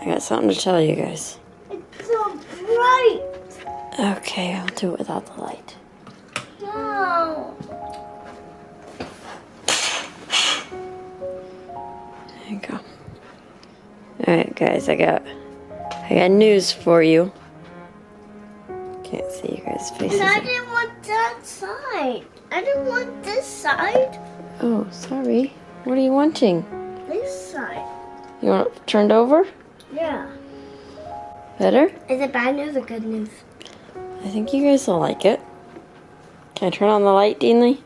I got something to tell you guys. It's so bright. Okay, I'll do it without the light. No. There you go. Alright guys, I got news for you. Can't see you guys' faces. And I didn't want that side. I didn't want this side. Oh, sorry. What are you wanting? This side. You want it turned over? Yeah. Better? Is it bad news or good news? I think you guys will like it. Can I turn on the light, Deanly?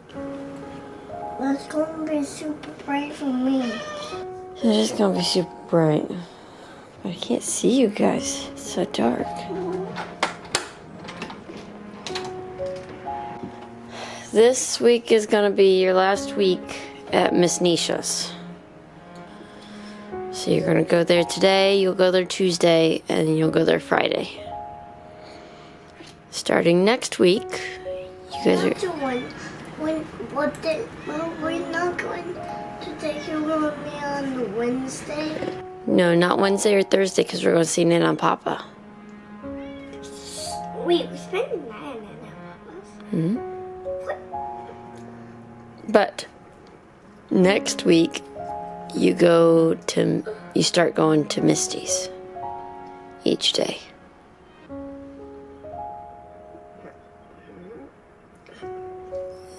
Well, it's going to be super bright for me. It's just gonna be super bright. I can't see you guys. It's so dark. This week is gonna be your last week at Miss Nisha's. So you're gonna go there today, you'll go there Tuesday, and you'll go there Friday. Starting next week, you guys are... When we're not going to take you with me on Wednesday? No, not Wednesday or Thursday, because we're going to see Nana and Papa. Wait, we're spending the night at Nana and Papa's? What? But next week, you start going to Misty's each day.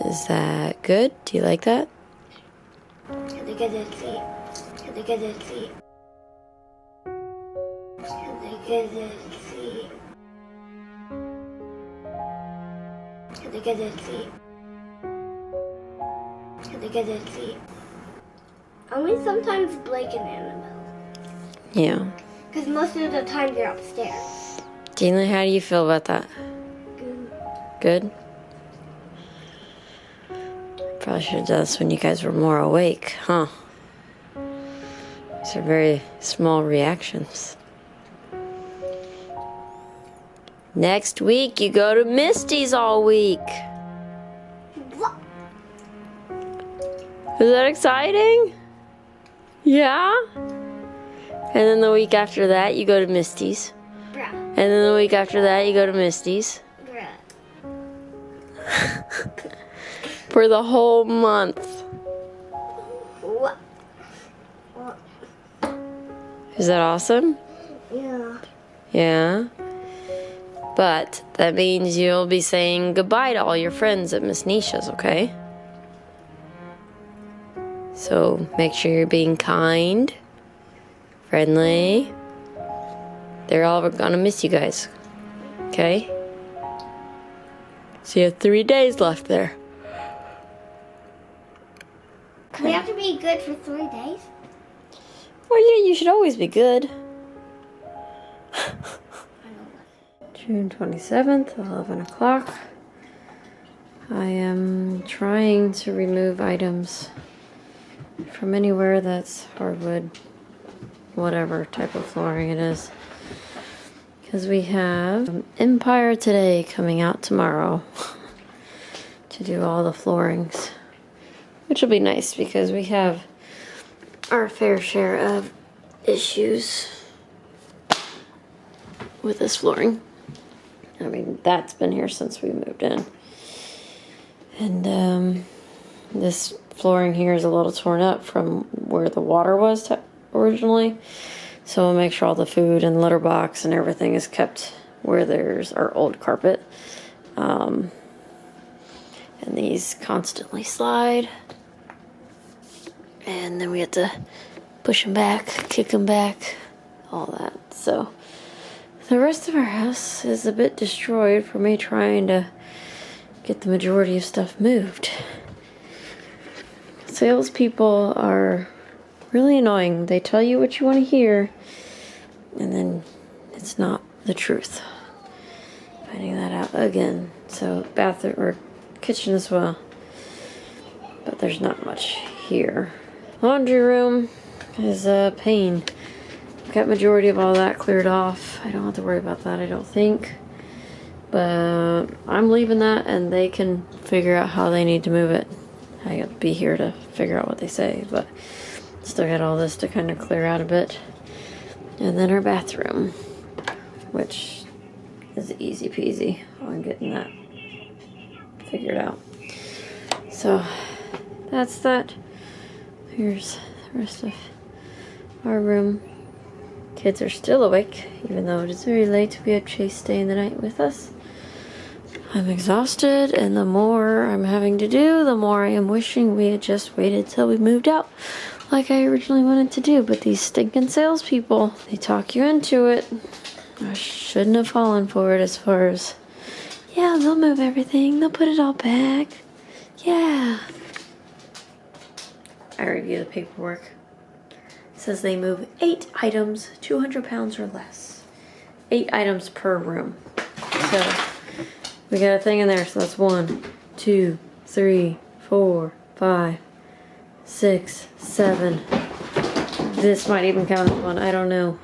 Is that good? Do you like that? Can I get a seat? Can I get a seat? Can I get a seat? Can I get a seat? Can I get a seat? Only sometimes Blake and Annabelle. Yeah. Because most of the time you're upstairs. Deanly, how do you feel about that? Good? Probably should have done this when you guys were more awake, huh? These are very small reactions. Next week, you go to Misty's all week. What? Is that exciting? Yeah? And then the week after that, you go to Misty's. Bruh. And then the week after that, you go to Misty's. Bruh. For the whole month. What? What? Is that awesome? Yeah. Yeah. But that means you'll be saying goodbye to all your friends at Miss Nisha's, okay? So make sure you're being kind, friendly. They're all gonna miss you guys, okay? So you have 3 days left there. We have to be good for 3 days? Well, yeah, you should always be good. June 27th, 11 o'clock. I am trying to remove items from anywhere that's hardwood, whatever type of flooring it is. Because we have Empire Today coming out tomorrow to do all the floorings. Which will be nice because we have our fair share of issues with this flooring. I mean, that's been here since we moved in. And this flooring here is a little torn up from where the water was originally. So we'll make sure all the food and litter box and everything is kept where there's our old carpet. And these constantly slide. And then we have to push them back, kick them back, all that. So the rest of our house is a bit destroyed for me trying to get the majority of stuff moved. Salespeople are really annoying. They tell you what you want to hear, and then it's not the truth. Finding that out again. So bathroom or kitchen as well. But there's not much here. Laundry room is a pain. Got majority of all that cleared off. I don't have to worry about that, I don't think. But I'm leaving that and they can figure out how they need to move it. I'll be here to figure out what they say, but still got all this to kind of clear out a bit. And then our bathroom, which is easy peasy on getting that figured out. So that's that. Here's the rest of our room. Kids are still awake, even though it is very late. We have Chase staying the night with us. I'm exhausted, and the more I'm having to do, the more I am wishing we had just waited till we moved out, like I originally wanted to do. But these stinking salespeople, they talk you into it. I shouldn't have fallen for it as far as, yeah, they'll move everything. They'll put it all back. Yeah. I review the paperwork. It says they move 8 items, 200 pounds or less. 8 items per room. So we got a thing in there. So that's 1, 2, 3, 4, 5, 6, 7. This might even count as one. I don't know.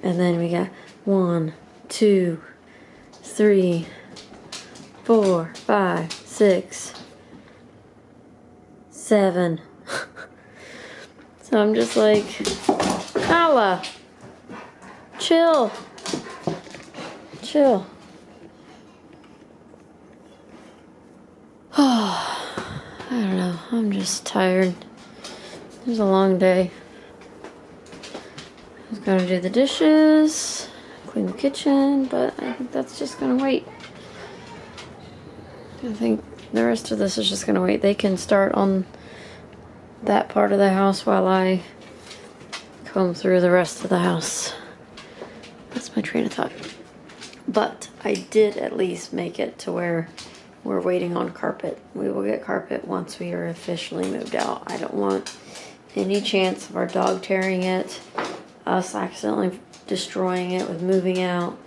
And then we got 1, 2, 3, 4, 5, 6, 7. So I'm just like, Allah, chill. Chill. Oh, I don't know. I'm just tired. It was a long day. I was gonna do the dishes, clean the kitchen, but I think that's just gonna wait. I think the rest of this is just gonna wait. They can start on that part of the house while I comb through the rest of the house. That's my train of thought. But I did at least make it to where we're waiting on carpet. We will get carpet once we are officially moved out. I don't want any chance of our dog tearing it, us accidentally destroying it with moving out.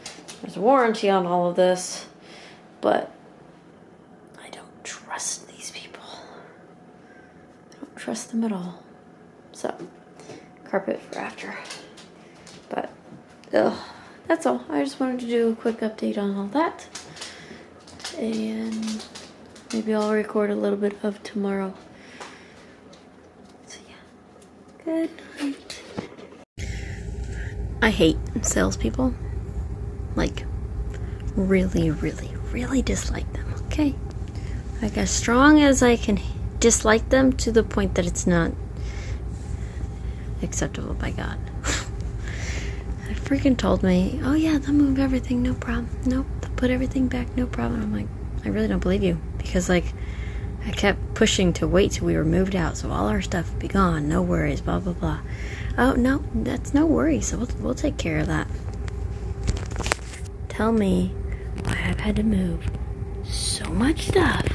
There's a warranty on all of this, but I don't trust these people. I don't trust them at all. So, carpet for after. But, that's all. I just wanted to do a quick update on all that. And maybe I'll record a little bit of tomorrow. So yeah. Good night. I hate salespeople. Like, really, really, really dislike them, okay? Like, as strong as I can dislike them to the point that it's not acceptable by God. They freaking told me, oh yeah, they'll move everything, no problem. Nope, they'll put everything back, no problem. I'm like, I really don't believe you. Because, like, I kept pushing to wait till we were moved out so all our stuff would be gone, no worries, blah, blah, blah. Oh, no, that's no worries, so we'll take care of that. Tell me why I've had to move so much stuff.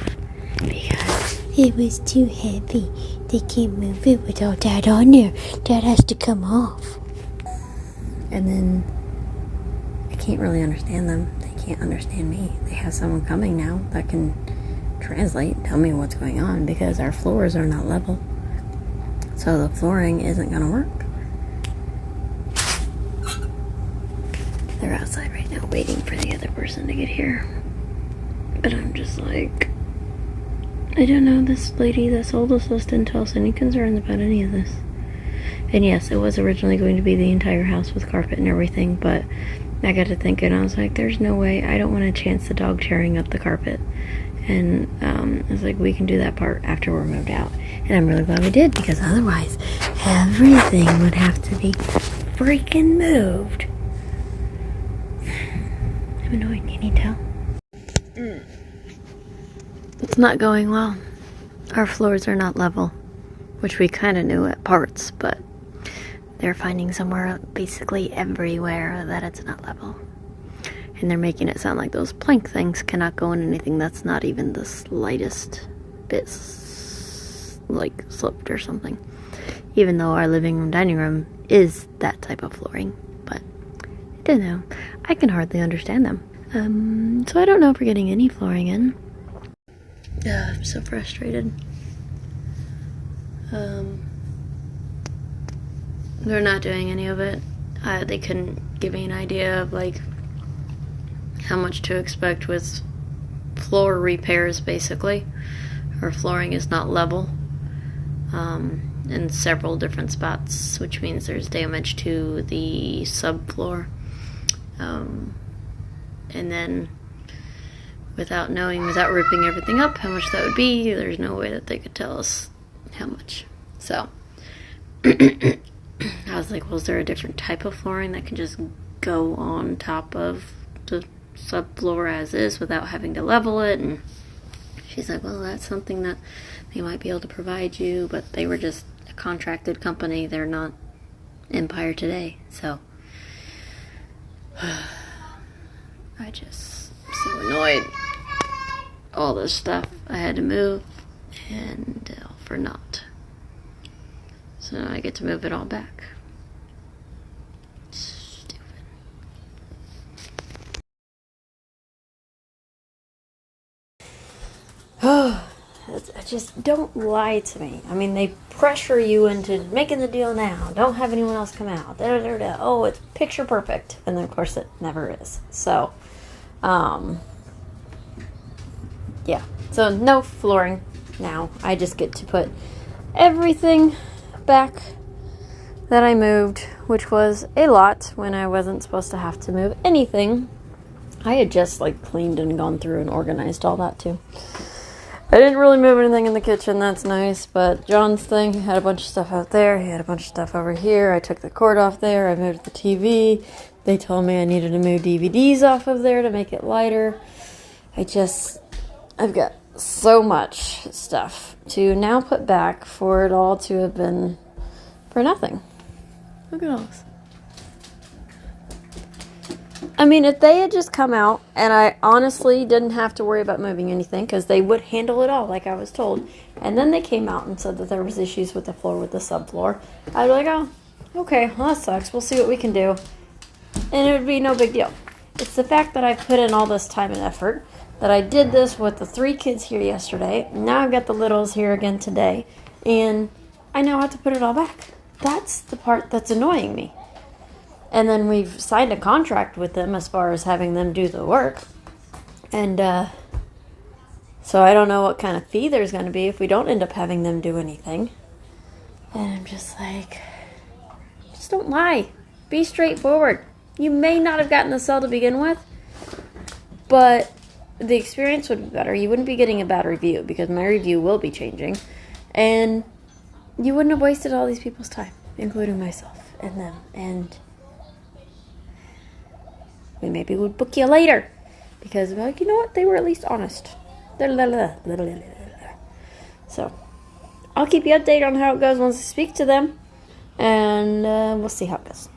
Because it was too heavy. They can't move it with all that on there. That has to come off. And then I can't really understand them. They can't understand me. They have someone coming now that can translate and tell me what's going on because our floors are not level. So the flooring isn't going to work. They're outside right now waiting for the other person to get here. But I'm just like, I don't know, this lady that sold us this didn't tell us any concerns about any of this. And yes, it was originally going to be the entire house with carpet and everything, but I got to thinking, I was like, there's no way, I don't want to chance the dog tearing up the carpet. And I was like, we can do that part after we're moved out. And I'm really glad we did, because otherwise everything would have to be freaking moved. I'm annoyed, can you tell? It's not going well. Our floors are not level, which we kind of knew at parts, but they're finding somewhere basically everywhere that it's not level. And they're making it sound like those plank things cannot go in anything that's not even the slightest bit like sloped or something. Even though our living room, dining room is that type of flooring. But I don't know. I can hardly understand them. So I don't know if we're getting any flooring in. I'm so frustrated. They're not doing any of it. They couldn't give me an idea of like how much to expect with floor repairs, basically. Our flooring is not level. in several different spots, which means there's damage to the subfloor. And then without ripping everything up, how much that would be, there's no way that they could tell us how much. So I was like, well, is there a different type of flooring that can just go on top of the subfloor as is without having to level it? And she's like, well, that's something that they might be able to provide you, but they were just a contracted company. They're not Empire Today. So I just so annoyed. All this stuff I had to move, and for naught. So now I get to move it all back. Stupid. Oh, just don't lie to me. I mean, they pressure you into making the deal now. Don't have anyone else come out. Oh, it's picture perfect. And then, of course, it never is. So, yeah. So, no flooring now. I just get to put everything back that I moved, which was a lot when I wasn't supposed to have to move anything. I had just, cleaned and gone through and organized all that, too. I didn't really move anything in the kitchen, that's nice, but John's thing, he had a bunch of stuff out there, he had a bunch of stuff over here, I took the cord off there, I moved the TV, they told me I needed to move DVDs off of there to make it lighter. I've got so much stuff to now put back for it all to have been for nothing. Look at all this. I mean, if they had just come out and I honestly didn't have to worry about moving anything because they would handle it all like I was told, and then they came out and said that there was issues with the floor with the subfloor, I'd be like, oh, okay, well, that sucks. We'll see what we can do. And it would be no big deal. It's the fact that I put in all this time and effort, that I did this with the 3 kids here yesterday. Now I've got the littles here again today, and I now have to put it all back. That's the part that's annoying me. And then we've signed a contract with them as far as having them do the work. And so I don't know what kind of fee there's going to be if we don't end up having them do anything. And I'm just like, just don't lie. Be straightforward. You may not have gotten the sale to begin with, but the experience would be better. You wouldn't be getting a bad review because my review will be changing. And you wouldn't have wasted all these people's time, including myself and them. And we maybe would book you later because we're like, you know what? They were at least honest. So I'll keep you updated on how it goes once I speak to them, and we'll see how it goes.